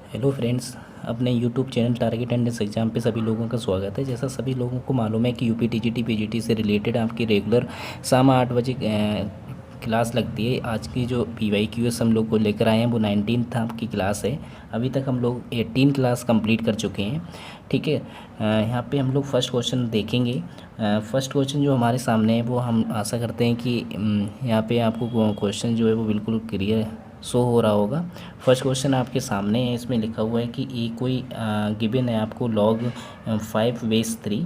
Hello friends, अपने YouTube channel target entrance exam पे सभी लोगों का स्वागत है। जैसा सभी लोगों को मालूम है कि यूपी टीजीटी पीजीटी से रिलेटेड आपकी रेगुलर शाम 8 बजे क्लास लगती है। आज की जो PYQS हम लोग को लेकर आए हैं वो 19th आपकी क्लास है। अभी तक हम लोग 18 क्लास कंप्लीट कर चुके हैं। ठीक है, यहाँ पे हम लोग फर्स्ट क्वेश्चन देखेंगे। फर्स्ट क्वेश्चन जो हमारे सामने है वो हम आशा करते हैं कि यहाँ पे आपको क्वेश्चन जो है वो बिल्कुल क्लियर शो हो रहा होगा। फर्स्ट क्वेश्चन आपके सामने है। इसमें लिखा हुआ है कि कोई गिवन है आपको log 5/3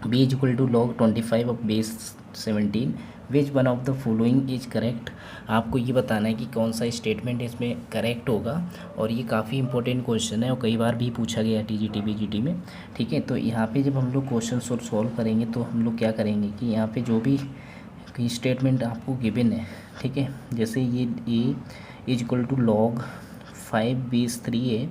b equal to log 25/17, which one of the following is correct. आपको ये बताना है कि कौन सा स्टेटमेंट इसमें करेक्ट होगा। और ये काफ़ी इंपॉर्टेंट क्वेश्चन है और कई बार भी पूछा गया है TGT PGT में। ठीक है, तो यहाँ पे जब हम लोग क्वेश्चन सॉल्व करेंगे तो हम लोग क्या करेंगे कि यहाँ पे जो भी स्टेटमेंट आपको गिवन है, ठीक है, जैसे ये a is equal to log 5/3 है,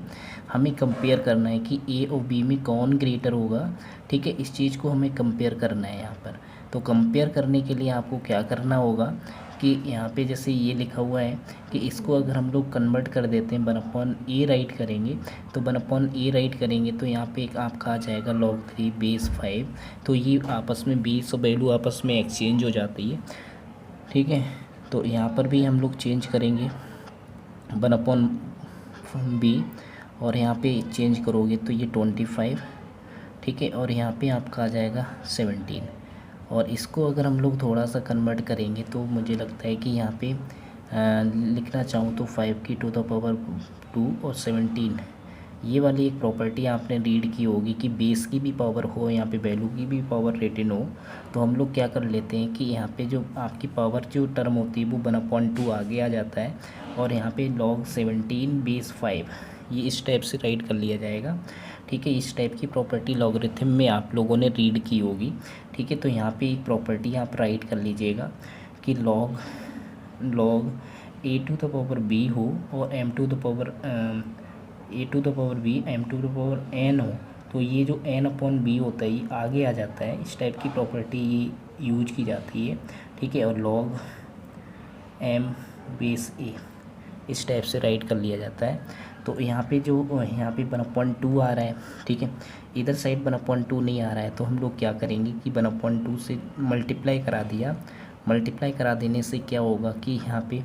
हमें कंपेयर करना है कि a और b में कौन ग्रेटर होगा। ठीक है, इस चीज़ को हमें कंपेयर करना है यहाँ पर। तो कंपेयर करने के लिए आपको क्या करना होगा कि यहाँ पे जैसे ये लिखा हुआ है कि इसको अगर हम लोग कन्वर्ट कर देते हैं 1/a राइट करेंगे, तो 1/a राइट करेंगे तो यहाँ पे एक आपका आ जाएगा log 3/5। तो ये आपस में बेस और वैल्यू आपस में एक्सचेंज हो जाती है। ठीक है, तो यहाँ पर भी हम लोग चेंज करेंगे 1/b और यहाँ पे चेंज करोगे तो ये 25। ठीक है, और यहाँ पे आपका आ जाएगा 17। और इसको अगर हम लोग थोड़ा सा कन्वर्ट करेंगे तो मुझे लगता है कि यहाँ पे लिखना चाहूँ तो 5 की टू द पावर 2 और 17, ये वाली एक प्रॉपर्टी आपने रीड की होगी कि बेस की भी पावर हो, यहाँ पे वैल्यू की भी पावर रिटन हो। तो हम लोग क्या कर लेते हैं कि यहाँ पे जो आपकी पावर जो टर्म होती है वो 1/2 आगे आ जाता है और यहाँ पे log 17/5 ये इस टाइप से राइट कर लिया जाएगा। ठीक है, इस टाइप की प्रॉपर्टी लॉगरिथम में आप लोगों ने रीड की होगी। ठीक है, तो यहाँ पे एक प्रॉपर्टी आप राइट कर लीजिएगा कि log a to the power b हो और a to the power b m to the power n हो, तो ये जो n/b होता है ये आगे आ जाता है। इस टाइप की प्रॉपर्टी ये यूज की जाती है। ठीक है, और log m/a इस टाइप से राइट कर लिया जाता है। तो यहाँ पे जो यहाँ पे 1/2 आ रहा है, ठीक है, इधर साइड 1/2 नहीं आ रहा है, तो हम लोग क्या करेंगे कि 1/2 से मल्टीप्लाई करा दिया। मल्टीप्लाई करा देने से क्या होगा कि यहाँ पे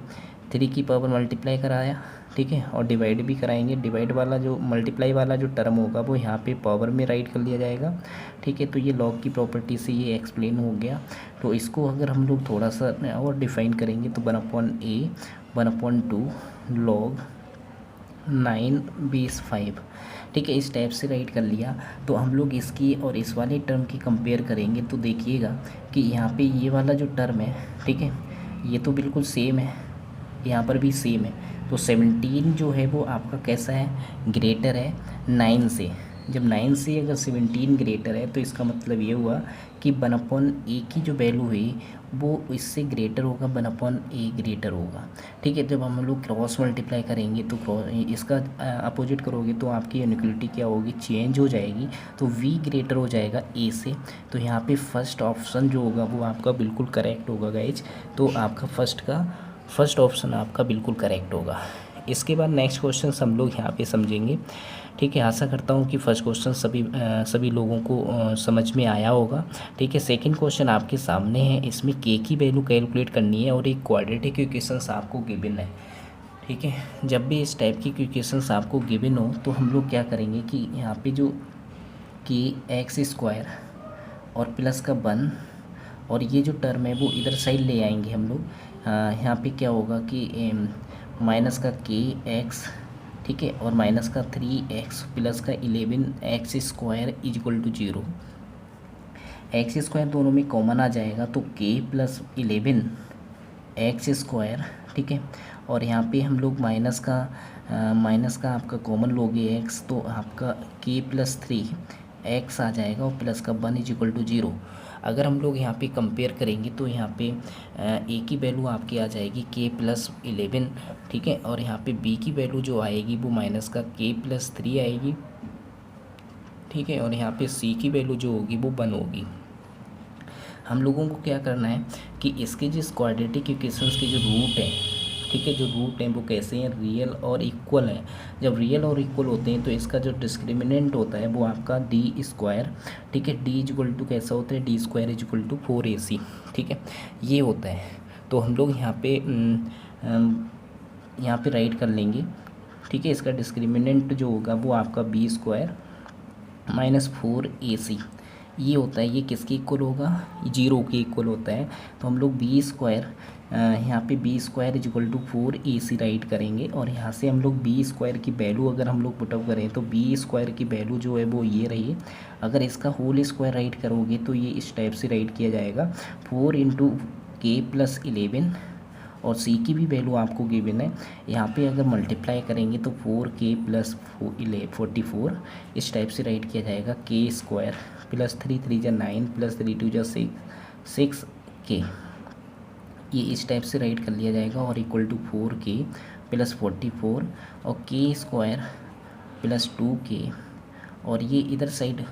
3 की पावर मल्टीप्लाई कराया, ठीक है, और डिवाइड भी कराएंगे। डिवाइड वाला जो मल्टीप्लाई वाला जो टर्म होगा वो यहाँ पे पावर में राइट कर लिया जाएगा। ठीक है, तो ये लॉग की प्रॉपर्टी से ये एक्सप्लेन हो गया। तो इसको अगर हम लोग थोड़ा सा और डिफाइन करेंगे तो 1/a 1/2 log 9/5, ठीक है, इस टाइप से राइट कर लिया। तो हम लोग इसकी और इस वाले टर्म की कंपेयर करेंगे तो देखिएगा कि यहाँ पे ये वाला जो टर्म है, ठीक है, ये तो बिल्कुल सेम है, यहाँ पर भी सेम है। तो 17 जो है वो आपका कैसा है, ग्रेटर है 9 से। जब 9 से अगर 17 ग्रेटर है तो इसका मतलब ये हुआ कि 1/a की जो वैल्यू है वो इससे ग्रेटर होगा, 1/a ग्रेटर होगा। ठीक है, जब हम लोग क्रॉस मल्टीप्लाई करेंगे तो इसका अपोजिट करोगे तो आपकी इनइक्वालिटी क्या होगी, चेंज हो जाएगी। तो v ग्रेटर हो जाएगा a से। तो यहाँ पे फर्स्ट ऑप्शन जो होगा वो आपका बिल्कुल करेक्ट होगा गाइज। तो आपका फर्स्ट ऑप्शन आपका बिल्कुल करेक्ट होगा। इसके बाद नेक्स्ट क्वेश्चन हम लोग यहाँ पे समझेंगे। ठीक है, आशा करता हूँ कि फर्स्ट क्वेश्चन सभी लोगों को समझ में आया होगा। ठीक है, सेकंड क्वेश्चन आपके सामने है। इसमें के की वैल्यू कैलकुलेट करनी है और एक क्वाड्रेटिक इक्वेशंस आपको गिवन है। ठीक है, जब भी इस टाइप की इक्वेशंस आपको गिवन हो तो हम लोग क्या करेंगे कि यहाँ पे जो कि x² और प्लस का 1 और ये जो टर्म है वो इधर साइड ले आएंगे हम लोग। यहाँ पे क्या होगा कि माइनस का kx, ठीक है, और माइनस का 3x प्लस का 11x² is equal to 0। x² दोनों में कॉमन आ जाएगा तो k प्लस 11x², ठीक है, और यहाँ पे हम लोग माइनस का आपका कॉमन लोगे x, तो आपका k प्लस 3x आ जाएगा और प्लस का 1 इज इक्वल टू 0। अगर हम लोग यहाँ पे कंपेयर करेंगे तो यहाँ पे a की वैल्यू आपकी आ जाएगी k प्लस 11, ठीक है, और यहाँ पे b की वैल्यू जो आएगी वो माइनस का k प्लस 3 आएगी, ठीक है, और यहाँ पे c की वैल्यू जो होगी वो 1 होगी। हम लोगों को क्या करना है कि इसके जिस क्वाड्रेटिक इक्वेशंस के जो रूट है, ठीक है। जो रूट हैं वो कैसे हैं, रियल और इक्वल हैं। जब रियल और इक्वल होते हैं तो इसका जो डिस्क्रिमिनेंट होता है वो आपका डी स्क्वायर, ठीक है। डी इज इक्वल टू कैसा होता है, D square is equal to 4ac, ठीक है, ये होता है। तो हम लोग यहाँ पे राइट कर लेंगे, ठीक है। इसका डिस्क्रिमिनेंट जो होगा वो आपका बी स्क्वायर माइनस 4ac ये होता है। ये किसके इक्वल होगा, 0 के इक्वल होता है। तो हम लोग बी स्क्वायर यहाँ पे B square is equal to 4ac right करेंगे, और यहाँ से हम लोग बी स्क्वायर की वैल्यू अगर हम लोग पुटअप करें तो बी स्क्वायर की वैल्यू जो है वो ये रही। अगर इसका होल स्क्वायर राइट करोगे तो ये इस टाइप से राइट किया जाएगा, 4 इंटू के प्लस 11, और सी की भी वैल्यू आपको गिवन है। यहाँ पे अगर मल्टीप्लाई करेंगे तो 4k प्लस 44 इस टाइप से राइट किया जाएगा, के स्क्वायर प्लस 3 3 जा 9 प्लस 3 2 जा 6k, ये इस टाइप से राइट कर लिया जाएगा, और इक्वल टू 4k प्लस 44 और के स्क्वायर प्लस 2k, और ये इधर साइड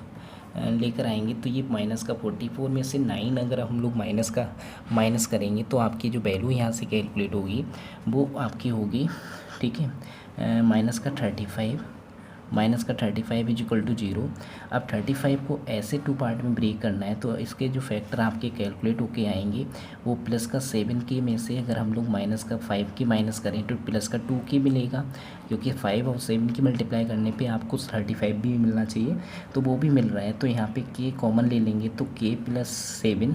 लेकर आएंगे तो ये माइनस का 44 में से 9 अगर हम लोग माइनस करेंगे तो आपकी जो वैल्यू यहाँ से कैलकुलेट होगी वो आपकी होगी, ठीक है, माइनस का 35 इज इक्वल टू 0। अब 35 को ऐसे 2 पार्ट में ब्रेक करना है, तो इसके जो फैक्टर आपके कैलकुलेट होके आएंगे वो प्लस का 7k में से अगर हम लोग माइनस का 5k माइनस करें तो प्लस का 2k मिलेगा, क्योंकि 5 और 7 की मल्टीप्लाई करने पे आपको 35 भी मिलना चाहिए, तो वो भी मिल रहा है। तो यहाँ पे k कॉमन ले लेंगे तो k प्लस 7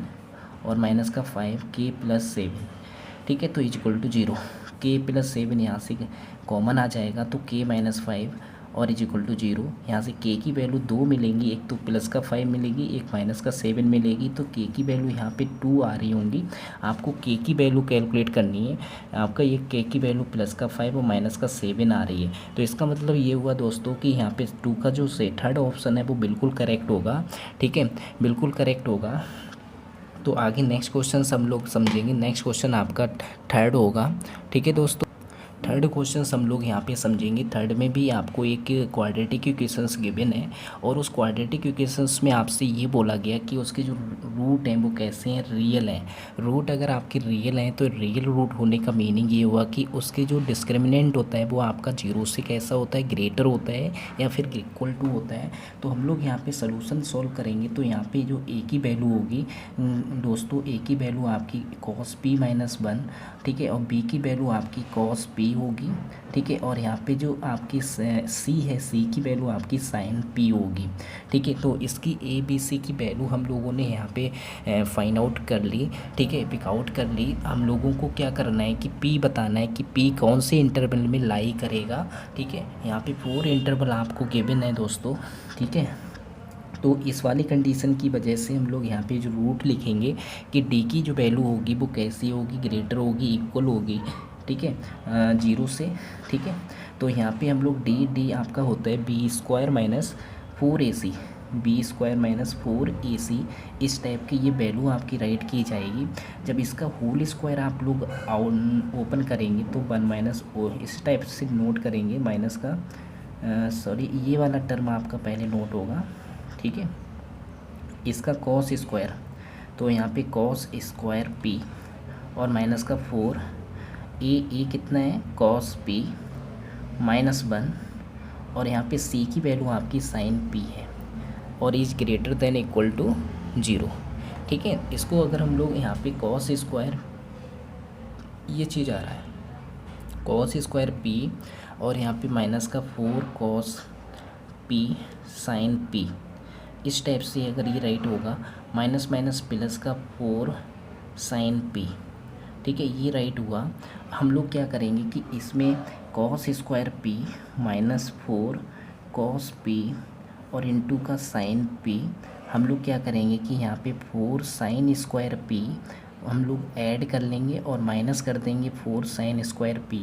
और माइनस का 5 k प्लस 7, ठीक है, तो is equal to 0। k plus 7 यहाँ से कॉमन आ जाएगा तो k माइनस 5 और इज इक्वल टू 0। यहाँ से k की वैल्यू 2 मिलेंगी, एक तो प्लस का 5 मिलेगी, एक माइनस का 7 मिलेगी, तो k की वैल्यू यहाँ पे 2 आ रही होंगी। आपको k की वैल्यू कैलकुलेट करनी है, आपका ये k की वैल्यू प्लस का 5 और माइनस का 7 आ रही है। तो इसका मतलब ये हुआ दोस्तों कि यहाँ पे 2 का जो थर्ड ऑप्शन है वो बिल्कुल करेक्ट होगा, ठीक है, बिल्कुल करेक्ट होगा। तो आगे नेक्स्ट क्वेश्चन हम लोग समझेंगे। नेक्स्ट क्वेश्चन आपका थर्ड होगा, ठीक है दोस्तों। थर्ड क्वेश्चन हम लोग यहाँ पे समझेंगे। थर्ड में भी आपको एक क्वाड्रेटिक इक्वेशंस गिवन है, और उस क्वाड्रेटिक इक्वेशंस में आपसे ये बोला गया कि उसके जो रूट हैं वो कैसे हैं, रियल हैं। रूट अगर आपके रियल हैं तो रियल रूट होने का मीनिंग ये हुआ कि उसके जो डिस्क्रिमिनेंट होता है वो आपका 0 से कैसा होता है, ग्रेटर होता है या फिर इक्वल टू होता है। तो हम लोग यहाँ पे सोल्यूशन सॉल्व करेंगे तो यहाँ पे जो ए की वैल्यू होगी दोस्तों, ए की वैल्यू आपकी cos p माइनस 1, ठीक है, और बी की वैल्यू आपकी cos p होगी, ठीक है, और यहाँ पे जो आपकी सी है, सी की वैल्यू आपकी sin p होगी, ठीक है। तो इसकी ए बी सी की वैल्यू हम लोगों ने यहाँ पे फाइंड आउट कर ली, ठीक है, पिक आउट कर ली। हम लोगों को क्या करना है कि p बताना है कि p कौन से इंटरवल में लाई करेगा, ठीक है। यहाँ पे 4 इंटरवल आपको गिवन है दोस्तों, ठीक है। तो इस वाली कंडीशन की वजह से हम लोग यहाँ पे जो रूट लिखेंगे कि डी की जो वैल्यू होगी वो कैसी होगी, ग्रेटर होगी, इक्वल होगी, ठीक है, 0 से, ठीक है। तो यहाँ पे हम लोग डी आपका होता है B square minus 4ac, B square minus 4ac, इस टाइप की ये वैल्यू आपकी राइट की जाएगी। जब इसका होल स्क्वायर आप लोग ओपन करेंगे तो 1 माइनस ओ इस टाइप से नोट करेंगे, माइनस का सॉरी ये वाला टर्म आपका पहले नोट होगा, ठीक है। इसका कॉस स्क्वायर, तो यहाँ पे कॉस स्क्वायर p और माइनस का 4 ए कितना है कॉस p माइनस 1, और यहाँ पे c की वैल्यू आपकी साइन p है, और is greater than equal to 0, ठीक है। इसको अगर हम लोग यहाँ पे कॉस स्क्वायर, ये चीज़ आ रहा है कॉस स्क्वायर p और यहाँ पे माइनस का 4 कॉस p साइन p, इस टाइप से अगर ये राइट होगा, माइनस माइनस प्लस का 4 साइन p, ठीक है, ये राइट हुआ। हम लोग क्या करेंगे कि इसमें cos square p minus 4 cos p और इंटू का साइन p, हम लोग क्या करेंगे कि यहाँ पे 4 साइन स्क्वायर p हम लोग ऐड कर लेंगे और माइनस कर देंगे 4 साइन स्क्वायर p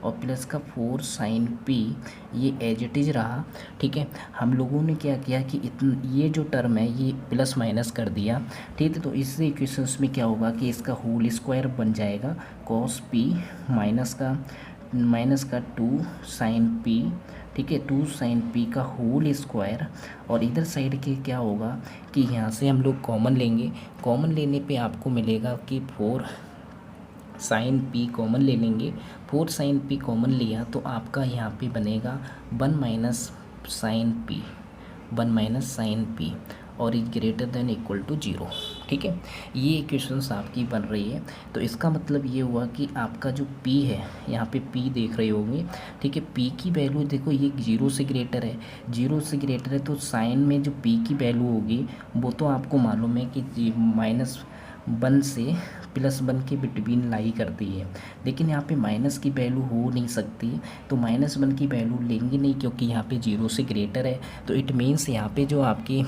और प्लस का 4 साइन p, ये एज इट इज़ रहा, ठीक है। हम लोगों ने क्या किया कि ये जो टर्म है ये प्लस माइनस कर दिया, ठीक है। तो इस इक्वेशंस में क्या होगा कि इसका होल स्क्वायर बन जाएगा cos p माइनस का 2 साइन p, ठीक है, 2 साइन p का होल स्क्वायर, और इधर साइड के क्या होगा कि यहाँ से हम लोग कॉमन लेंगे, कॉमन लेने पे आपको मिलेगा कि साइन पी कॉमन ले लेंगे, 4 साइन पी कॉमन लिया तो आपका यहाँ पे बनेगा 1 minus sine P, 1 minus sine P और is greater than equal to 0। ठीक है, ये इक्वेशंस आपकी बन रही है। तो इसका मतलब ये हुआ कि आपका जो p है, यहाँ पे p देख रहे होंगे, ठीक है, p की वैल्यू देखो ये 0 से ग्रेटर है, 0 से ग्रेटर है तो साइन में जो p की वैल्यू होगी वो तो आपको मालूम है कि -1 से +1 के बिटवीन लाई करती है, लेकिन यहाँ पे माइनस की वैल्यू हो नहीं सकती, तो -1 की वैल्यू लेंगे नहीं क्योंकि यहाँ पे 0 से ग्रेटर है। तो इट मीन्स यहाँ पे जो आपकी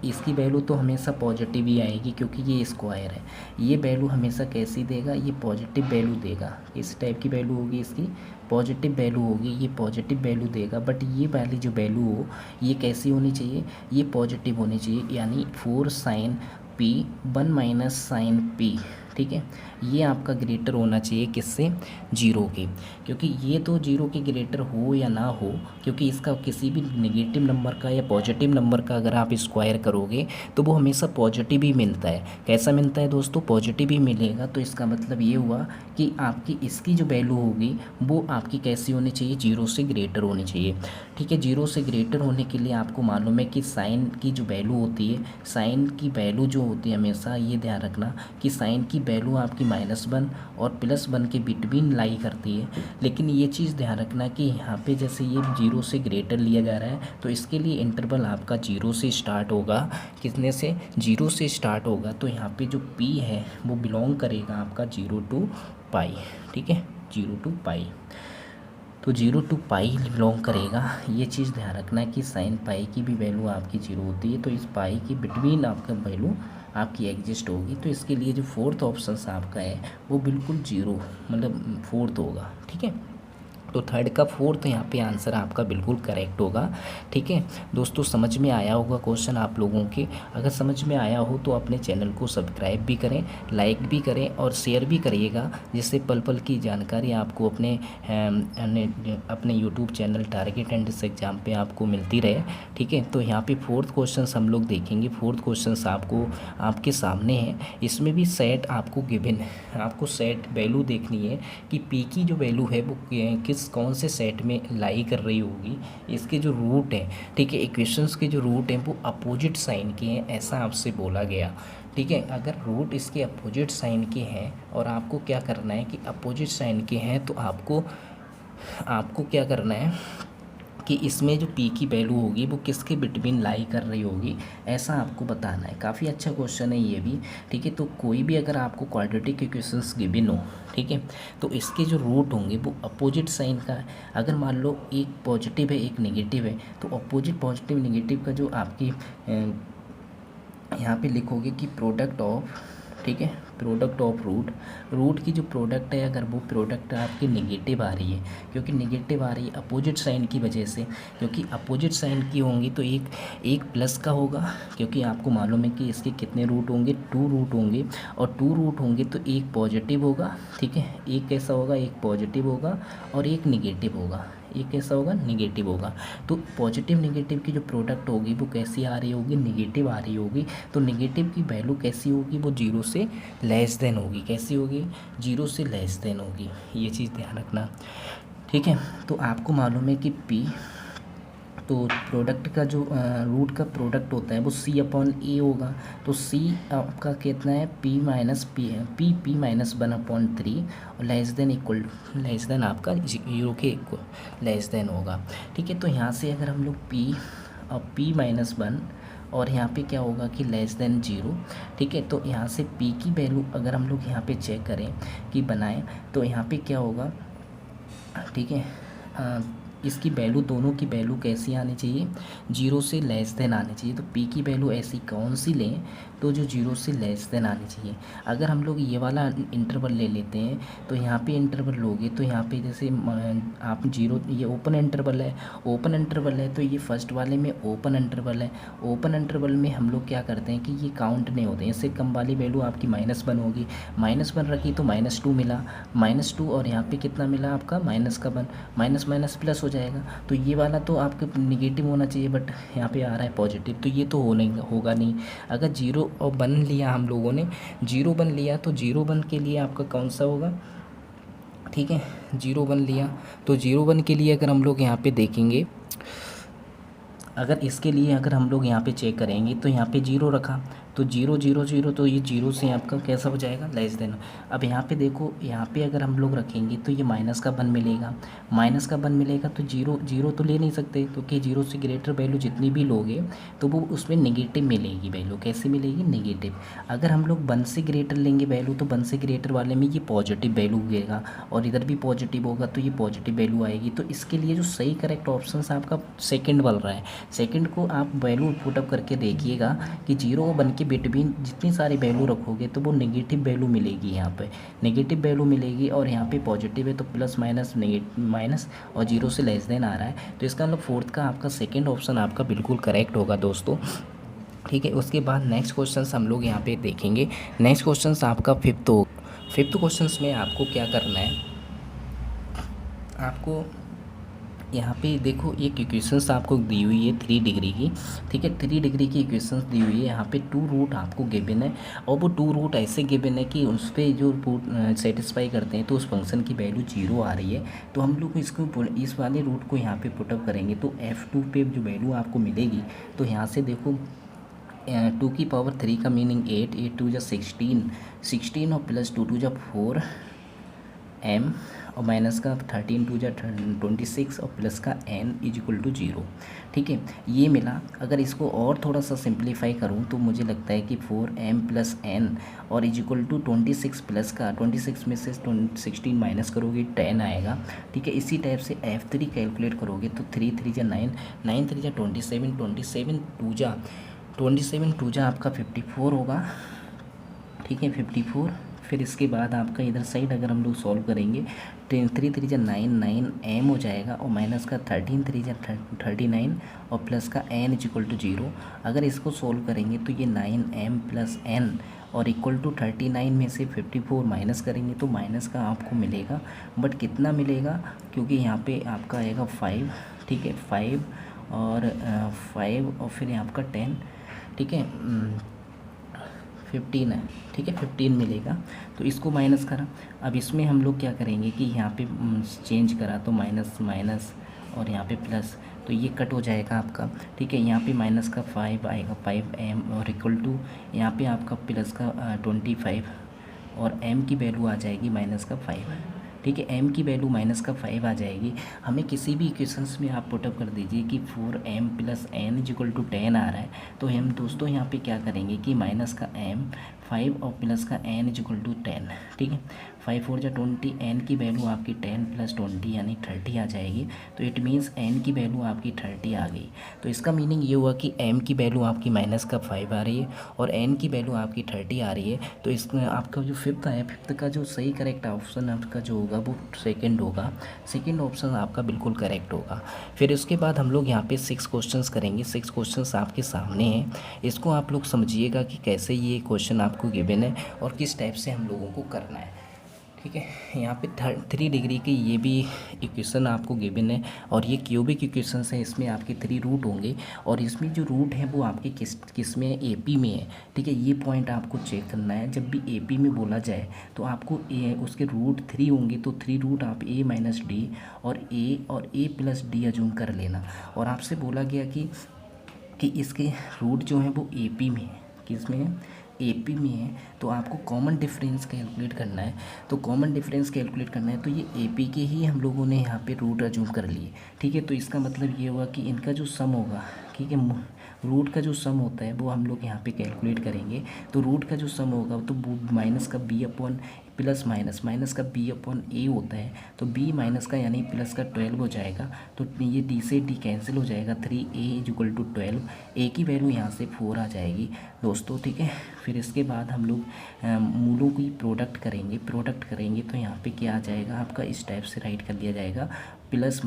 इसकी वैल्यू तो हमेशा पॉजिटिव ही आएगी क्योंकि ये स्क्वायर है। ये वैल्यू हमेशा कैसी देगा, ये पॉजिटिव वैल्यू देगा। इस टाइप की वैल्यू होगी, इसकी पॉजिटिव वैल्यू होगी, ये पॉजिटिव वैल्यू देगा। बट ये वाली जो वैल्यू हो ये कैसी होनी चाहिए, ये पॉजिटिव होनी चाहिए, यानी 4 sine P 1 minus sine P. ठीक है, ये आपका ग्रेटर होना चाहिए किससे, 0 के, क्योंकि ये तो 0 के ग्रेटर हो या ना हो, क्योंकि इसका किसी भी नेगेटिव नंबर का या पॉजिटिव नंबर का अगर आप स्क्वायर करोगे तो वो हमेशा पॉजिटिव ही मिलता है। कैसा मिलता है दोस्तों, पॉजिटिव ही मिलेगा। तो इसका मतलब ये हुआ कि आपकी इसकी जो वैल्यू होगी वो आपकी कैसी होनी चाहिए, 0 से ग्रेटर होनी चाहिए। ठीक है, 0 से ग्रेटर होने के लिए आपको मालूम है कि साइन की जो वैल्यू होती है, साइन की वैल्यू जो होती है हमेशा ये ध्यान रखना कि साइन की वैल्यू आपकी -1 और +1 के बिटवीन लाई करती है। लेकिन ये चीज़ ध्यान रखना कि यहाँ पे जैसे ये 0 से ग्रेटर लिया जा रहा है तो इसके लिए इंटरवल आपका 0 से स्टार्ट होगा। कितने से, 0 से स्टार्ट होगा। तो यहाँ पे जो p है वो बिलोंग करेगा आपका 0 to पाई। ठीक है, 0 to पाई, तो 0 to पाई बिलोंग करेगा। ये चीज़ ध्यान रखना है कि साइन पाई की भी वैल्यू आपकी 0 होती है, तो इस पाई की बिटवीन आपका वैल्यू आपकी एग्जिस्ट होगी। तो इसके लिए जो फोर्थ ऑप्शन आपका है वो बिल्कुल 0 मतलब फोर्थ होगा। ठीक है, तो थर्ड का फोर्थ यहाँ पे आंसर आपका बिल्कुल करेक्ट होगा। ठीक है दोस्तों, समझ में आया होगा क्वेश्चन आप लोगों के। अगर समझ में आया हो तो अपने चैनल को सब्सक्राइब भी करें, लाइक भी करें और शेयर भी करिएगा, जिससे पल पल की जानकारी आपको अपने YouTube channel target and exam पे आपको मिलती रहे। ठीक है, तो यहाँ पे फोर्थ क्वेश्चन हम लोग देखेंगे। फोर्थ क्वेश्चन आपको आपके सामने है, इसमें भी सेट आपको गिवन है, आपको सेट वैल्यू देखनी है कि पी की जो वैल्यू है वो कौन से सेट में लाई कर रही होगी। इसके जो रूट हैं, ठीक है, इक्वेशंस के जो रूट हैं वो अपोजिट साइन के हैं, ऐसा आपसे बोला गया। ठीक है, अगर रूट इसके अपोजिट साइन के हैं और आपको क्या करना है कि अपोजिट साइन के हैं तो आपको क्या करना है कि इसमें जो p की वैल्यू होगी वो किसके बिटवीन लाई कर रही होगी, ऐसा आपको बताना है। काफ़ी अच्छा क्वेश्चन है ये भी। ठीक है, तो कोई भी अगर आपको क्वाड्रेटिक इक्वेशंस गिवन हो, ठीक है, तो इसके जो रूट होंगे वो अपोजिट साइन का है। अगर मान लो एक पॉजिटिव है एक नेगेटिव है, तो अपोजिट पॉजिटिव नेगेटिव का जो आपकी यहाँ पे लिखोगे कि प्रोडक्ट ऑफ, ठीक है, प्रोडक्ट ऑफ रूट की जो प्रोडक्ट है, अगर वो प्रोडक्ट आपकी नेगेटिव आ रही है, क्योंकि नेगेटिव आ रही है अपोजिट साइन की वजह से, क्योंकि अपोजिट साइन की होंगी तो एक प्लस का होगा, क्योंकि आपको मालूम है कि इसके कितने रूट होंगे, 2 रूट होंगे, और 2 रूट होंगे तो एक पॉजिटिव होगा। ठीक है, एक कैसा होगा, एक पॉजिटिव होगा और एक निगेटिव होगा, एक कैसा होगा, निगेटिव होगा। तो पॉजिटिव नेगेटिव की जो प्रोडक्ट होगी वो कैसी आ रही होगी, निगेटिव आ रही होगी। तो नेगेटिव की वैल्यू कैसी होगी, वो 0 से लेस देन होगी। कैसी होगी, 0 से लेस देन होगी। ये चीज़ ध्यान रखना। ठीक है, तो आपको मालूम है कि p, तो प्रोडक्ट का जो रूट का प्रोडक्ट होता है वो c/a होगा। तो c आपका कितना है, p माइनस पी है, p -1/3 और लेस देन आपका 0 के लेस देन होगा। ठीक है, तो यहाँ से अगर हम लोग p और p -1 और यहाँ पे क्या होगा कि लेस देन 0। ठीक है, तो यहाँ से p की वैल्यू अगर हम लोग यहाँ पे चेक करें कि बनाएं तो यहाँ पे क्या होगा, ठीक है, इसकी वैल्यू, दोनों की वैल्यू कैसी आनी चाहिए, 0 से लेस देन आनी चाहिए। तो p की वैल्यू ऐसी कौन सी लें तो जो 0 से लेस देन आनी चाहिए। अगर हम लोग ये वाला इंटरवल ले लेते हैं तो यहाँ पे इंटरवल लोगे तो यहाँ पे जैसे आप 0, ये ओपन इंटरवल है तो ये फर्स्ट वाले में ओपन इंटरवल है। ओपन इंटरवल में हम लोग क्या करते हैं कि ये काउंट नहीं होते हैं, इससे कम वाली वैल्यू आपकी -1 होगी। -1 रखी तो -2 मिला, -2 और यहाँ पे कितना मिला आपका, -1, माइनस प्लस हो हो जाएगा। तो ये वाला तो आपके निगेटिव होना चाहिए, बट यहाँ पे आ रहा है पॉजिटिव, तो ये तो होगा नहीं। अगर 0 और 1 लिया हम लोगों ने, 0 1 लिया, तो 0 1 के लिए आपका कौन सा होगा, ठीक है। 0 1 लिया तो 0 1 के लिए अगर हम लोग यहाँ पे देखेंगे, अगर इसके लिए अगर हम लोग यहाँ पे चेक करेंगे तो यहाँ पे 0 रखा, तो 0 0 0, तो ये 0 से आपका कैसा हो जाएगा, लेस देन। अब यहाँ पे देखो, यहाँ पे अगर हम लोग रखेंगे तो ये माइनस का 1 मिलेगा, माइनस का 1 मिलेगा, तो 0 0 तो ले नहीं सकते, क्योंकि 0 से ग्रेटर वैल्यू जितनी भी लोगे तो वो उसमें नेगेटिव मिलेगी वैल्यू। कैसे मिलेगी, नेगेटिव। अगर हम लोग 1 से ग्रेटर लेंगे वैल्यू, तो 1 से ग्रेटर वाले में ये पॉजिटिव वैल्यू होगा, और इधर भी पॉजिटिव होगा तो ये पॉजिटिव वैल्यू आएगी। तो इसके लिए जो सही करेक्ट ऑप्शन आपका सेकंड बन रहा है। सेकंड को आप वैल्यू पुटअप करके देखिएगा कि 0 और 1 के बिटवीन जितनी सारी वैल्यू रखोगे तो वो नेगेटिव वैल्यू मिलेगी, यहाँ पे नेगेटिव वैल्यू मिलेगी, और यहाँ पे पॉजिटिव है तो प्लस माइनस माइनस, और 0 से लेस देन आ रहा है, तो इसका मतलब फोर्थ का आपका सेकंड ऑप्शन आपका बिल्कुल करेक्ट होगा दोस्तों, ठीक है। उसके बाद नेक्स्ट क्वेश्चन हम लोग यहाँ पे देखेंगे। नेक्स्ट क्वेश्चन आपका फिफ्थ क्वेश्चन में आपको क्या करना है, आपको यहाँ पे देखो एक इक्वेशंस आपको दी हुई है 3 डिग्री की, ठीक है। 3 डिग्री की इक्वेशंस दी हुई है, यहाँ पे 2 रूट आपको गिवन है, और वो 2 रूट ऐसे गिवन है कि उस पर जो सेटिस्फाई करते हैं तो उस फंक्शन की वैल्यू 0 आ रही है। तो हम लोग इसको इस वाले रूट को यहाँ पे पुटअप करेंगे, तो F2 पे जो वैल्यू आपको मिलेगी, तो यहाँ से देखो 2 की पावर 3 का मीनिंग 8, 8 2 जा 16, 16 और प्लस 2 2 जा 4 m, और माइनस का 13 2 जा 26, और प्लस का n इज इक्वल टू 0, ठीक है। ये मिला। अगर इसको और थोड़ा सा सिंप्लीफाई करूँ तो मुझे लगता है कि 4m प्लस n और इज इक्वल टू 26 प्लस का 26 में से 16 माइनस करोगे 10 आएगा, ठीक है। इसी टाइप से F3 कैलकुलेट करोगे तो 3 3 जा 9, 9 3 जा 27, 27 2 जा आपका 54 होगा, ठीक है, 54। फिर इसके बाद आपका इधर साइड अगर हम लोग सॉल्व करेंगे, 3 3 जा 9, 9 m हो जाएगा, और माइनस का 13 3 जा 39, और प्लस का n इज इक्वल टू 0। अगर इसको सॉल्व करेंगे तो ये 9m प्लस n और इक्वल टू 39 में से 54 माइनस करेंगे तो माइनस का आपको मिलेगा, बट कितना मिलेगा, क्योंकि यहाँ पे आपका आएगा 5, ठीक है, 5 और 5 और फिर आपका 10, ठीक है, 15 है, ठीक है, 15 मिलेगा। तो इसको माइनस करा। अब इसमें हम लोग क्या करेंगे कि यहाँ पे चेंज करा तो माइनस माइनस और यहाँ पे प्लस, तो ये कट हो जाएगा आपका, ठीक है। यहाँ पे माइनस का 5 आएगा, 5m और इक्वल टू यहाँ पे आपका प्लस का 25, और m की वैल्यू आ जाएगी माइनस का 5, ठीक है। m की वैल्यू माइनस का 5 आ जाएगी। हमें किसी भी इक्वेशंस में आप पुटअप कर दीजिए कि 4m plus n is equal to 10 आ रहा है, तो हम दोस्तों यहाँ पे क्या करेंगे कि माइनस का m 5 और प्लस का n इज इक्वल टू 10, ठीक है। 5 4 जा 20, n की वैल्यू आपकी 10 प्लस 20 यानी 30 आ जाएगी, तो इट मीन्स n की वैल्यू आपकी 30 आ गई। तो इसका मीनिंग ये हुआ कि m की वैल्यू आपकी माइनस का 5 आ रही है और n की वैल्यू आपकी 30 आ रही है। तो इसमें आपका जो फिफ्थ है, फिफ्थ का जो सही करेक्ट ऑप्शन आपका जो होगा वो सेकंड होगा, सेकंड ऑप्शन आपका बिल्कुल करेक्ट होगा। फिर उसके बाद हम लोग यहाँ पे 6 क्वेश्चंस करेंगे। 6 क्वेश्चंस आपके सामने हैं, इसको आप लोग समझिएगा कि कैसे ये क्वेश्चन आपको गिवन है और किस टाइप से हम लोगों को करना है, ठीक है। यहाँ पे 3 डिग्री की ये भी इक्वेशन आपको गिवन है और ये क्यूबिक इक्वेशन है, इसमें आपके 3 रूट होंगे और इसमें जो रूट है वो आपके किस में है, एपी में है, ठीक है। ये पॉइंट आपको चेक करना है। जब भी एपी में बोला जाए तो आपको उसके रूट 3 होंगे, तो 3 रूट आप a माइनस डी और a प्लस डी अजूम कर लेना। और आपसे बोला गया कि इसके रूट जो हैं वो एपी में है, किस में है, एपी में है। तो आपको कॉमन डिफरेंस कैलकुलेट करना है, तो कॉमन डिफरेंस कैलकुलेट करना है तो ये एपी के ही हम लोगों ने यहाँ पे रूट अजूम कर लिए, ठीक है। तो इसका मतलब ये हुआ कि इनका जो सम होगा, ठीक है, रूट का जो सम होता है वो हम लोग यहाँ पे कैलकुलेट करेंगे। तो रूट का जो सम होगा तो माइनस का बी अपॉन प्लस माइनस का बी अपॉन ए होता है, तो बी माइनस का यानी प्लस का 12 हो जाएगा। तो ये डी से डी कैंसिल हो जाएगा, 3a इज इक्वल टू 12, ए की वैल्यू यहाँ से 4 आ जाएगी दोस्तों, ठीक है। फिर इसके बाद हम लोग मूलों की प्रोडक्ट करेंगे तो यहाँ पे क्या आ जाएगा आपका, इस टाइप से राइट कर लिया जाएगा, प्लस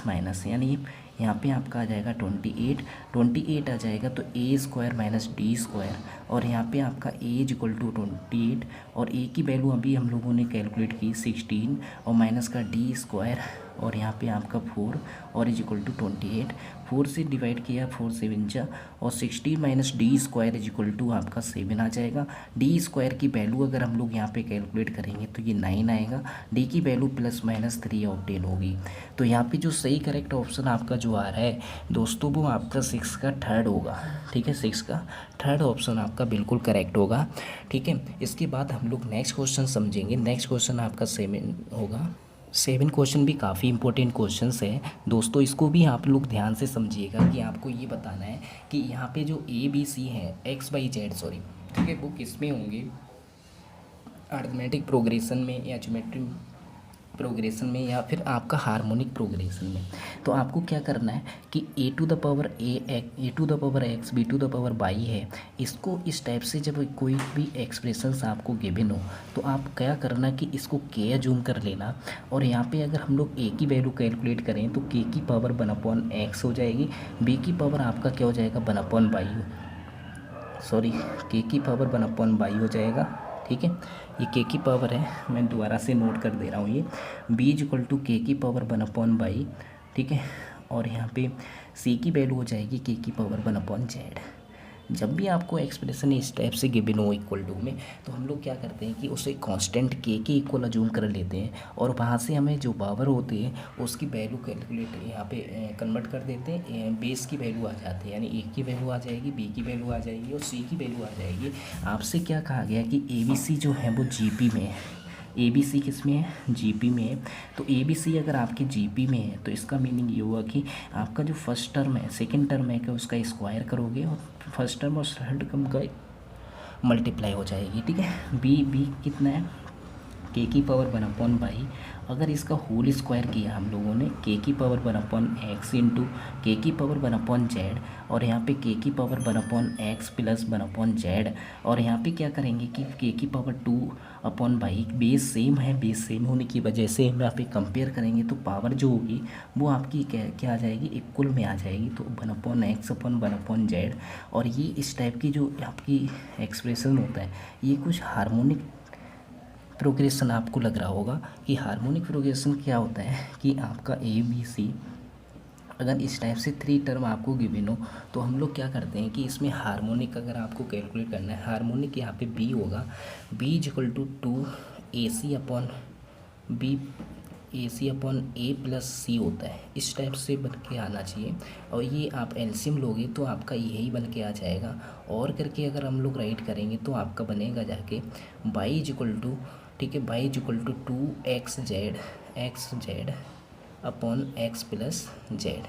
माइनस यानी यहाँ पे आपका आ जाएगा 28 आ जाएगा, तो a square minus D square, और यहाँ पे आपका a इज इक्वल टू 28 और a की वैल्यू अभी हम लोगों ने कैलकुलेट की 16 और माइनस का डी स्क्वायर और यहाँ पे आपका 4 और इज इक्वल टू 28। 4 से डिवाइड किया 4 7 जा और 16 minus D square is equal to आपका 7 आ जाएगा। डी स्क्वायर की वैल्यू अगर हम लोग यहाँ पे कैलकुलेट करेंगे तो ये 9 आएगा। डी की वैल्यू प्लस माइनस 3 ऑब्टेन होगी। तो यहाँ पे जो सही करेक्ट ऑप्शन आपका जो आ रहा है दोस्तों वो आपका 6 का थर्ड होगा। ठीक है, 6 का थर्ड ऑप्शन आपका बिल्कुल करेक्ट होगा। ठीक है, इसके बाद हम लोग नेक्स्ट क्वेश्चन समझेंगे। नेक्स्ट क्वेश्चन आपका 7 होगा। 7 क्वेश्चन भी काफ़ी इंपॉर्टेंट क्वेश्चंस है दोस्तों, इसको भी आप लोग ध्यान से समझिएगा कि आपको ये बताना है कि यहाँ पे जो ए बी सी है एक्स वाई जेड सॉरी, ठीक है, वो किस में होंगे, अरिथमेटिक प्रोग्रेशन में या ज्योमेट्री प्रोग्रेशन में या फिर आपका हार्मोनिक प्रोग्रेशन में। तो आपको क्या करना है कि A to the power X B to the power Y है, इसको इस टाइप से जब कोई भी एक्सप्रेशंस आपको गिवन हो तो आप क्या करना कि इसको के जूम कर लेना। और यहाँ पे अगर हम लोग ए की वैल्यू कैलकुलेट करें तो के की पावर 1/x हो जाएगी, बी की पावर आपका क्या हो जाएगा 1/y, सॉरी के की पावर 1/y हो जाएगा। ठीक है, ये के की पावर है, मैं दोबारा से नोट कर दे रहा हूँ, ये बी इज इक्वल टू के की पावर 1/y। ठीक है, और यहाँ पे सी की वैल्यू हो जाएगी के की पावर 1/z। जब भी आपको एक्सप्रेशन इस टाइप से गिवन हो इक्वल टू में तो हम लोग क्या करते हैं कि उसे कांस्टेंट के इक्वल अज्यूम कर लेते हैं और वहाँ से हमें जो पावर होती है उसकी वैल्यू कैलकुलेट यहाँ पे कन्वर्ट कर देते हैं, बेस की वैल्यू आ जाती है, यानी ए की वैल्यू आ जाएगी, बी की वैल्यू आ जाएगी और सी की वैल्यू आ जाएगी। आपसे क्या कहा गया कि ए बी सी जो है वो जीपी में है। ए बी सी किस में है, जीपी में है। तो ए बी सी अगर आपके जीपी में है तो इसका मीनिंग ये हुआ कि आपका जो फर्स्ट टर्म है सेकंड टर्म है कि उसका स्क्वायर करोगे और फर्स्ट टर्म और थर्ड टर्म का मल्टीप्लाई हो जाएगी। ठीक है, बी कितना है के की पावर 1/y, अगर इसका होल स्क्वायर किया हम लोगों ने के की पावर 1/x इंटू के की पावर 1/z और यहाँ पे के की पावर 1/x प्लस 1/z और यहाँ पे क्या करेंगे कि के की पावर 2/y, बेस सेम है, बेस सेम होने की वजह से हम यहाँ पे कंपेयर करेंगे तो पावर जो होगी वो आपकी क्या आ जाएगी, इक्वल में आ जाएगी। तो 1/x/1/z और ये इस टाइप की जो आपकी एक्सप्रेशन होता है ये कुछ हार्मोनिक प्रोग्रेशन आपको लग रहा होगा कि हार्मोनिक प्रोग्रेशन क्या होता है कि आपका ए बी सी अगर इस टाइप से 3 टर्म आपको गिवन हो तो हम लोग क्या करते हैं कि इसमें हार्मोनिक अगर आपको कैलकुलेट करना है, हार्मोनिक यहाँ पे बी होगा, B is equal to 2 AC/A plus C होता है, इस टाइप से बन के आना चाहिए। और ये आप एलसीएम लोगे तो आपका यही बन के आ जाएगा। और करके अगर हम लोग राइट करेंगे तो आपका बनेगा जाके y इज इक्वल टू, ठीक है, y is equal to 2xz upon x plus Z,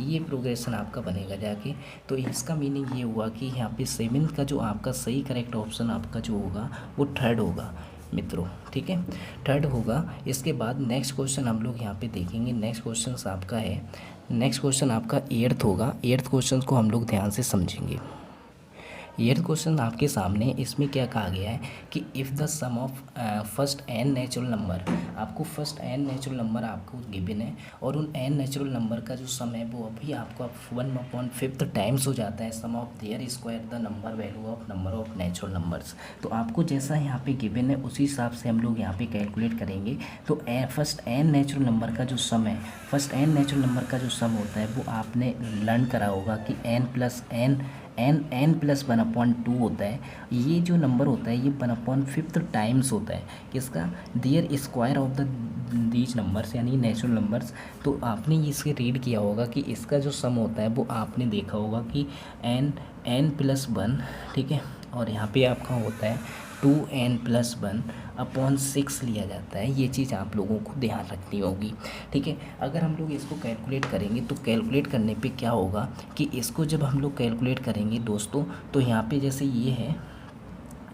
ये प्रोग्रेशन आपका बनेगा जाके। तो इसका मीनिंग ये हुआ कि यहाँ पे 7 का जो आपका सही करेक्ट ऑप्शन आपका जो होगा वो थर्ड होगा मित्रों। ठीक है, थर्ड होगा। इसके बाद नेक्स्ट क्वेश्चन हम लोग यहाँ पे देखेंगे। नेक्स्ट क्वेश्चन आपका है, नेक्स्ट क्वेश्चन आपका 8th होगा। 8th क्वेश्चन को हम लोग ध्यान से समझेंगे। 8th क्वेश्चन आपके सामने, इसमें क्या कहा गया है कि if the sum of first n natural number, आपको फर्स्ट n नेचुरल नंबर आपको गिवन है और उन n नेचुरल नंबर का जो सम है वो अभी आपको 1/5 टाइम्स हो जाता है sum of their square the number value of number of natural numbers. तो आपको जैसा यहाँ पे गिवन है उसी हिसाब से हम लोग यहाँ पे कैलकुलेट करेंगे। तो फर्स्ट n नेचुरल नंबर का जो सम है, फर्स्ट n नेचुरल नंबर का जो सम होता है वो आपने लर्न करा होगा कि n प्लस n+ 1/2 होता है। ये जो नंबर होता है ये 1/5 टाइम्स होता है किसका, their square of the these numbers यानी नेचुरल नंबर्स। तो आपने इसके रीड किया होगा कि इसका जो सम होता है वो आपने देखा होगा कि n+1, ठीक है, और यहाँ पे आपका होता है 2n+1/6 लिया जाता है। ये चीज़ आप लोगों को ध्यान रखनी होगी। ठीक है, अगर हम लोग इसको कैलकुलेट करेंगे तो कैलकुलेट करने पे क्या होगा कि इसको जब हम लोग कैलकुलेट करेंगे दोस्तों तो यहाँ पे जैसे ये है,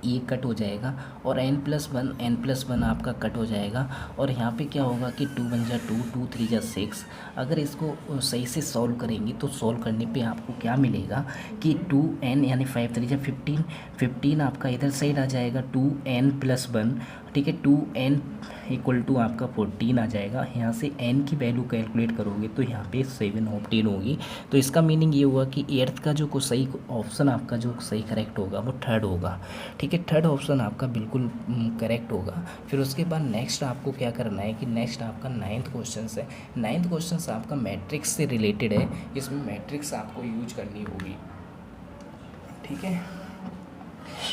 ये कट हो जाएगा और n+1 आपका कट हो जाएगा और यहाँ पे क्या होगा कि 2 × 2 2 3 × 6। अगर इसको सही से सॉल्व करेंगे तो सॉल्व करने पे आपको क्या मिलेगा कि 2n यानी 5 3 × 15, 15 आपका इधर साइड आ जाएगा 2n+1, ठीक है, 2n = आपका 14 आ जाएगा। यहाँ से n की वैल्यू कैलकुलेट करोगे तो यहाँ पे 7 ऑब्टेन होगी। तो इसका मीनिंग ये हुआ कि 8th का जो सही ऑप्शन आपका जो सही करेक्ट होगा वो थर्ड होगा। ठीक ठीक है, थर्ड ऑप्शन आपका बिल्कुल करेक्ट होगा। फिर उसके बाद नेक्स्ट आपको क्या करना है कि नेक्स्ट आपका 9th क्वेश्चन है। 9th क्वेश्चन आपका मैट्रिक्स से रिलेटेड है, इसमें मैट्रिक्स आपको यूज करनी होगी। ठीक है,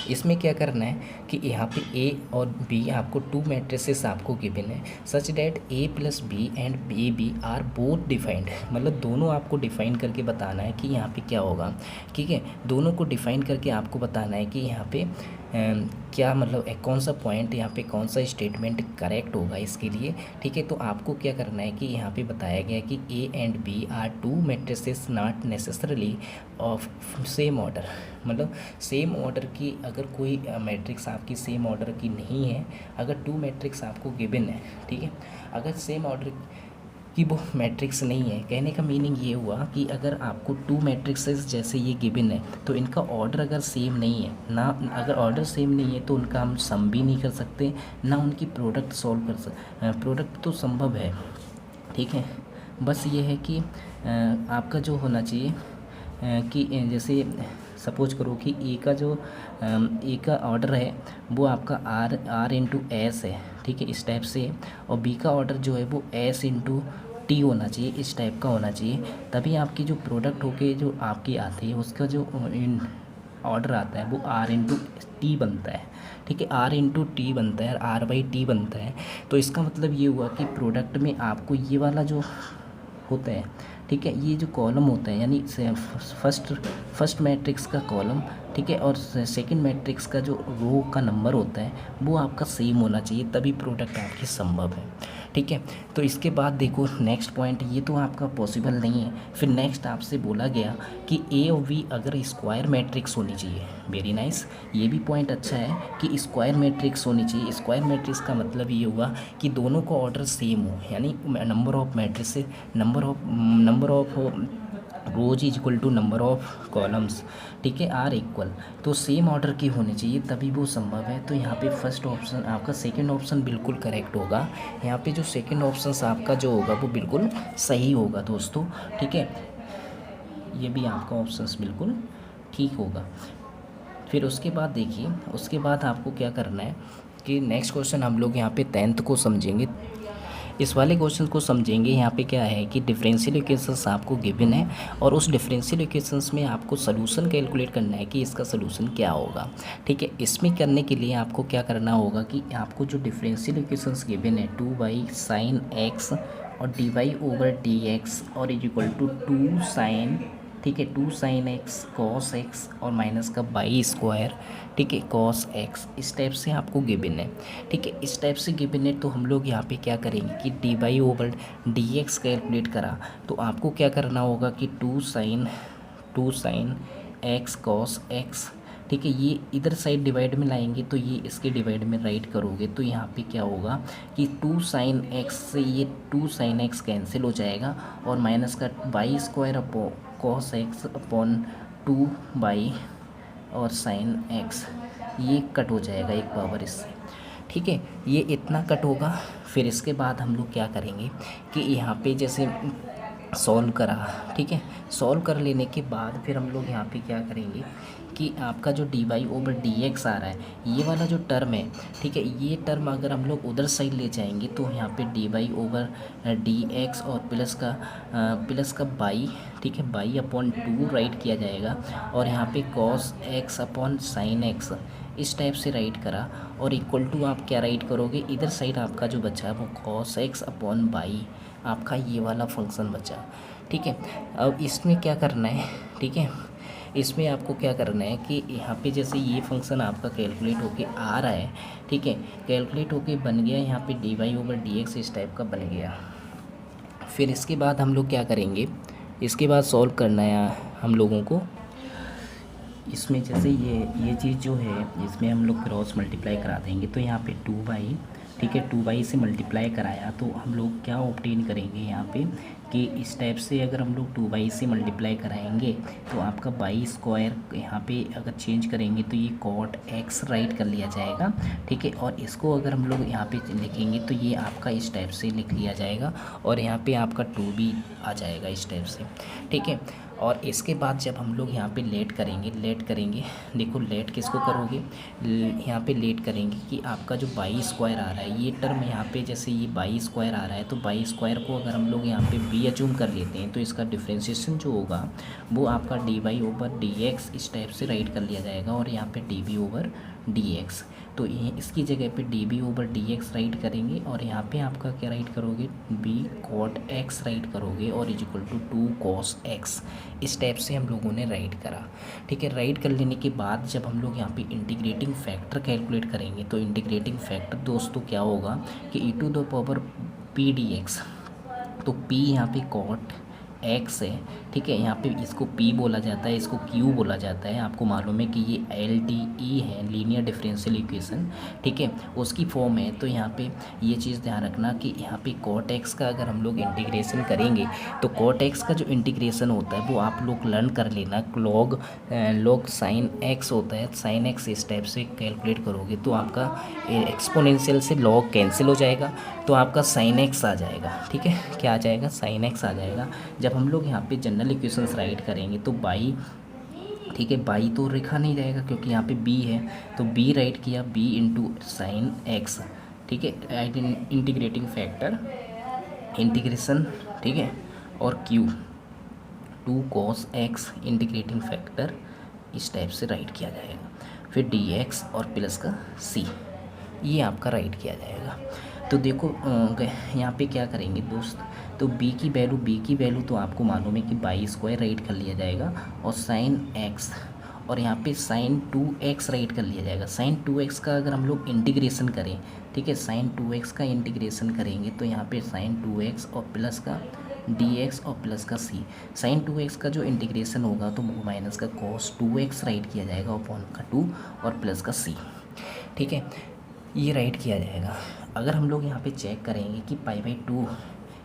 इसमें क्या करना है कि यहाँ पे ए और बी आपको 2 मैट्रिसेस आपको गिवन है such that A plus B and A B are both defined, मतलब दोनों आपको डिफाइन करके बताना है कि यहाँ पे क्या होगा। ठीक है, दोनों को डिफाइन करके आपको बताना है कि यहाँ पे क्या मतलब कौन सा पॉइंट यहाँ पे कौन सा स्टेटमेंट करेक्ट होगा इसके लिए। ठीक है, तो आपको क्या करना है कि यहाँ पे बताया गया है कि A and B are 2 matrices not necessarily of same order, मतलब सेम ऑर्डर की अगर कोई मैट्रिक्स आपकी सेम ऑर्डर की नहीं है, अगर 2 मैट्रिक्स आपको गिवन है, ठीक है, अगर सेम ऑर्डर कि वो मैट्रिक्स नहीं है, कहने का मीनिंग ये हुआ कि अगर आपको 2 मैट्रिक्सेस जैसे ये गिवन है तो इनका ऑर्डर अगर सेम नहीं है ना, अगर ऑर्डर सेम नहीं है तो उनका हम सम भी नहीं कर सकते ना उनकी प्रोडक्ट सॉल्व कर सकते। प्रोडक्ट तो संभव है, ठीक है, बस ये है कि आपका जो होना चाहिए कि जैसे सपोज करो कि ए का ऑर्डर है वो आपका आर इंटू एस है, ठीक है, इस टाइप से है, और बी का ऑर्डर जो है वो एस इंटू टी होना चाहिए, इस टाइप का होना चाहिए, तभी आपकी जो प्रोडक्ट होके जो आपकी आती है उसका जो ऑर्डर आता है वो आर इंटू टी बनता है। ठीक है, आर इंटू टी बनता है, आर बाई टी बनता है। तो इसका मतलब ये हुआ कि प्रोडक्ट में आपको ये वाला जो होता है, ठीक है, ये जो कॉलम होता है यानी फर्स्ट मैट्रिक्स का कॉलम, ठीक है, और सेकंड मैट्रिक्स का जो रो का नंबर होता है वो आपका सेम होना चाहिए, तभी प्रोडक्ट आपकी संभव है। ठीक है, तो इसके बाद देखो नेक्स्ट पॉइंट, ये तो आपका पॉसिबल नहीं है। फिर नेक्स्ट आपसे बोला गया कि ए और वी अगर स्क्वायर मैट्रिक्स होनी चाहिए, वेरी नाइस, ये भी पॉइंट अच्छा है कि स्क्वायर मैट्रिक्स होनी चाहिए। स्क्वायर मैट्रिक्स का मतलब ये हुआ कि दोनों का ऑर्डर सेम हो, यानी number of matrix number of rows is equal to number of columns, ठीक है, आर इक्वल, तो सेम ऑर्डर की होनी चाहिए तभी वो संभव है। तो यहाँ पे फर्स्ट ऑप्शन आपका सेकंड ऑप्शन बिल्कुल करेक्ट होगा। यहाँ पे जो सेकंड ऑप्शन आपका जो होगा वो बिल्कुल सही होगा दोस्तों। ठीक है, ये भी आपका ऑप्शन बिल्कुल ठीक होगा। फिर उसके बाद देखिए, उसके बाद आपको क्या करना है कि नेक्स्ट क्वेश्चन हम लोग यहाँ पे 10th को समझेंगे। इस वाले क्वेश्चन को समझेंगे। यहाँ पे क्या है कि डिफरेंशियल इक्वेशंस आपको गिवन है और उस डिफरेंशियल इक्वेशंस में आपको सोल्यूशन कैलकुलेट करना है कि इसका सोल्यूशन क्या होगा। ठीक है, इसमें करने के लिए आपको क्या करना होगा कि आपको जो डिफरेंशियल इक्वेशंस गिवन है 2y sin x और dy ओवर dx और इज इक्वल टू 2 sin, ठीक है, 2 sin x cos x और माइनस का बाई स्क्वायर, ठीक है, cos x, इस टाइप से आपको गिवन है। ठीक है, इस टाइप से गिवन है तो हम लोग यहाँ पे क्या करेंगे कि dy ओवर dx कैलकुलेट करा तो आपको क्या करना होगा कि 2 sin x cos x, ठीक है, ये इधर साइड डिवाइड में लाएंगे तो ये इसके डिवाइड में राइट करोगे तो यहाँ पे क्या होगा कि 2 sin x से ये 2 sin x कैंसिल हो जाएगा और माइनस का by square upon cos x upon 2 by और sin x, ये कट हो जाएगा एक पावर इससे। ठीक है, ये इतना कट होगा। फिर इसके बाद हम लोग क्या करेंगे कि यहाँ पे जैसे सॉल्व करा, ठीक है, सॉल्व कर लेने के बाद फिर हम लोग यहाँ पे क्या करेंगे कि आपका जो dy ओवर dx आ रहा है, ये वाला जो टर्म है, ठीक है, ये टर्म अगर हम लोग उधर साइड ले जाएंगे तो यहाँ पे dy ओवर dx और प्लस का बाई, ठीक है, बाई अपॉन 2 राइट किया जाएगा और यहाँ पे cos x upon sin x, इस टाइप से राइट करा और इक्वल टू आप क्या राइट करोगे, इधर साइड आपका जो बचा वो cos x अपॉन बाई, आपका ये वाला फंक्शन बचा। ठीक है, अब इसमें क्या करना है, ठीक है, इसमें आपको क्या करना है कि यहाँ पे जैसे ये फंक्शन आपका कैलकुलेट होके आ रहा है, ठीक है, कैलकुलेट होके बन गया यहाँ पे dy ओवर dx इस टाइप का बन गया। फिर इसके बाद हम लोग क्या करेंगे, इसके बाद सॉल्व करना है हम लोगों को। इसमें जैसे ये चीज़ जो है इसमें हम लोग क्रॉस मल्टीप्लाई करा देंगे तो यहाँ पे 2y, ठीक है, 2y से मल्टीप्लाई कराया तो हम लोग क्या ऑब्टेन करेंगे यहाँ पे कि इस टाइप से अगर हम लोग 2 से मल्टीप्लाई कराएंगे तो आपका बाई स्क्वायर यहाँ पे अगर चेंज करेंगे तो ये कॉट एक्स राइट कर लिया जाएगा, ठीक है। और इसको अगर हम लोग यहाँ पे लिखेंगे तो ये आपका इस टाइप से लिख लिया जाएगा और यहाँ पे आपका 2b आ जाएगा इस टाइप से, ठीक है। और इसके बाद जब हम लोग यहाँ पे लेट करेंगे, देखो लेट किसको करोगे, यहाँ पे लेट करेंगे कि आपका जो बाई स्क्वायर आ रहा है, ये टर्म यहाँ पे जैसे ये बाई स्क्वायर आ रहा है तो बाई स्क्वायर को अगर हम लोग यहाँ पे b अज्यूम कर लेते हैं तो इसका डिफ्रेंशिएशन जो होगा वो आपका dy/dx इस टाइप से राइट कर लिया जाएगा और यहाँ पे dv/dx। तो ये इसकी जगह पे dv/dx राइट करेंगे और यहाँ पे आपका क्या राइट करोगे, b cot x राइट करोगे और is equal to 2 cos x। इस टाइप से हम लोगों ने राइट करा, ठीक है। राइट कर लेने के बाद जब हम लोग यहाँ पे इंटीग्रेटिंग फैक्टर कैलकुलेट करेंगे तो इंटीग्रेटिंग फैक्टर दोस्तों क्या होगा कि e⁻p dx। तो p यहाँ पे cot x है, ठीक है। यहाँ पे इसको p बोला जाता है, इसको q बोला जाता है। आपको मालूम है कि ये LDE है, लीनियर डिफरेंशियल इक्वेशन, ठीक है, उसकी फॉर्म है। तो यहाँ पे ये चीज़ ध्यान रखना कि यहाँ पे cot x का अगर हम लोग इंटीग्रेशन करेंगे तो cot x का जो इंटीग्रेशन होता है वो आप लोग लर्न कर लेना, log sin x होता है। sin x इस टाइप से कैलकुलेट करोगे तो आपका एक्सपोनेंशियल से log कैंसिल हो जाएगा तो आपका sin x आ जाएगा, ठीक है। क्या आ जाएगा, sin x आ जाएगा। जब हम लोग यहाँ पे जनरल इक्वेशंस राइट करेंगे तो बाई, ठीक है, बाई तो लिखा नहीं जाएगा क्योंकि यहाँ पे b है तो b राइट किया, b इंटू साइन एक्स, ठीक है। इंटीग्रेटिंग फैक्टर इंटीग्रेशन, ठीक है, और q 2 cos x integrating factor इस टाइप से राइट किया जाएगा। फिर dx और प्लस का c, ये आपका राइट किया जाएगा। तो देखो यहाँ पे क्या करेंगे दोस्त, तो b की वैल्यू तो आपको मालूम है कि बाई स्क्वायर राइट कर लिया जाएगा और साइन x और यहाँ पे साइन 2x राइट कर लिया जाएगा। साइन 2x का अगर हम लोग इंटीग्रेशन करें, ठीक है, साइन 2x का इंटीग्रेशन करेंगे तो यहाँ पे साइन 2x और प्लस का dx और प्लस का c। साइन 2x का जो इंटीग्रेशन होगा तो माइनस का cos 2x राइट किया जाएगा अपॉन का 2 और प्लस का c, ठीक है, ये राइट किया जाएगा। अगर हम लोग यहाँ पे चेक करेंगे कि π/2,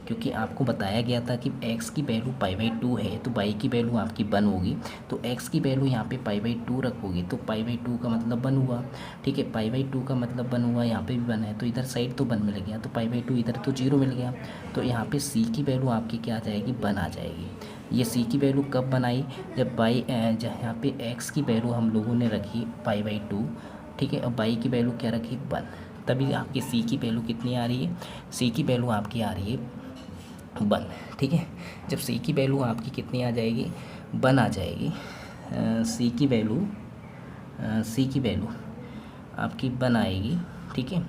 क्योंकि आपको बताया गया था कि x की वैल्यू π/2 है तो y की वैल्यू आपकी 1 होगी, तो x की वैल्यू यहाँ पे π/2 रखोगे तो π/2 का मतलब 1 हुआ, ठीक है। π/2 का मतलब 1 हुआ, यहाँ पे भी 1 है तो इधर साइड तो 1 मिल गया, तो π/2 इधर तो 0 मिल गया। तो यहाँ पे c की वैल्यू आपकी क्या आ जाएगी, 1 आ जाएगी। ये c की वैल्यू कब बनाई, जब यहाँ पे x की वैल्यू हम लोगों ने रखी π/2, ठीक है, और y की वैल्यू क्या रखी, 1, तभी आपकी c की वैल्यू कितनी आ रही है, c की वैल्यू आपकी आ रही है 1, ठीक है। जब c की वैल्यू आपकी कितनी आ जाएगी, 1 आ जाएगी, c की वैल्यू आपकी 1 आएगी, ठीक है,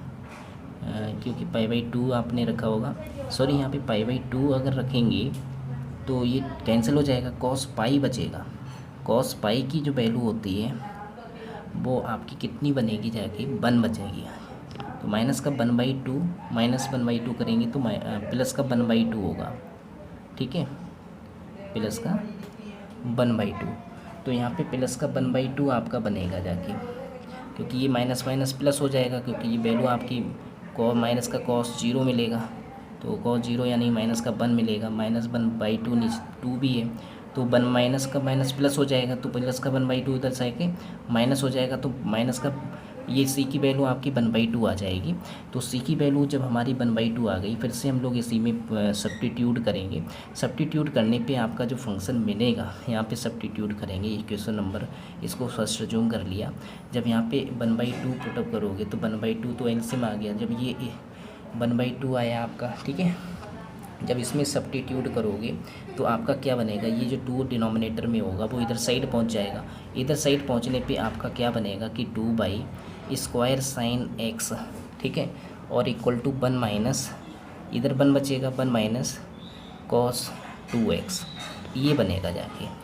क्योंकि π/2 आपने रखा होगा, सॉरी यहाँ पे π/2 अगर रखेंगे तो ये कैंसिल हो जाएगा, cos पाई बचेगा। cos पाई की जो वैल्यू होती है वो आपकी कितनी बनेगी, जाके 1 बचेगी। तो माइनस का 1/2 माइनस 1/2 करेंगे तो प्लस का 1/2 होगा, ठीक है, प्लस का 1/2। तो यहाँ पे प्लस का 1/2 आपका बनेगा जाके, क्योंकि ये माइनस माइनस प्लस हो जाएगा, क्योंकि ये वैल्यू आपकी माइनस का cos 0 मिलेगा, तो cos 0 यानी माइनस का 1 मिलेगा। माइनस 1/2 नीचे 2 भी है तो 1 माइनस का माइनस प्लस हो जाएगा, तो प्लस का 1/2 इधर से आके माइनस हो जाएगा, तो माइनस का ये c की वैल्यू आपकी 1/2 आ जाएगी। तो c की वैल्यू जब हमारी 1/2 आ गई, फिर से हम लोग इसी में सब्स्टिट्यूट करेंगे। सब्स्टिट्यूट करने पे आपका जो फंक्शन मिलेगा, यहाँ पे सब्स्टिट्यूट करेंगे, इक्वेशन नंबर इसको फर्स्ट अज्यूम कर लिया। जब यहाँ पे 1/2 पुटअप करोगे तो 1/2 तो एलसीएम आ गया, जब ये 1/2 आया आपका, ठीक है। जब इसमें सब्स्टिट्यूट करोगे तो आपका क्या बनेगा, ये जो 2 डिनोमिनेटर में होगा वो इधर साइड पहुंच जाएगा। इधर साइड पहुंचने पे आपका क्या बनेगा कि 2/स्क्वायर साइन x, ठीक है, और इक्वल टू 1 माइनस, इधर 1 बचेगा, 1 माइनस cos 2x, ये बनेगा जाके,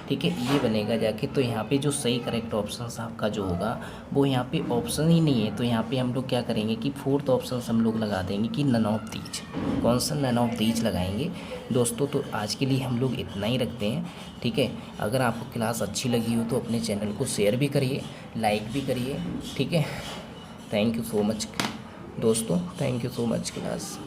ठीक है, ये बनेगा जाके। तो यहाँ पे जो सही करेक्ट ऑप्शन आपका जो होगा वो यहाँ पे ऑप्शन ही नहीं है, तो यहाँ पे हम लोग क्या करेंगे कि 4th ऑप्शन हम लोग लगा देंगे कि नन ऑफ दीज। कौन सा, नन ऑफ दीज लगाएंगे दोस्तों। तो आज के लिए हम लोग इतना ही रखते हैं, ठीक है। अगर आपको क्लास अच्छी लगी हो तो अपने चैनल को शेयर भी करिए, लाइक भी करिए, ठीक है। थैंक यू सो मच दोस्तों, thank you so much class.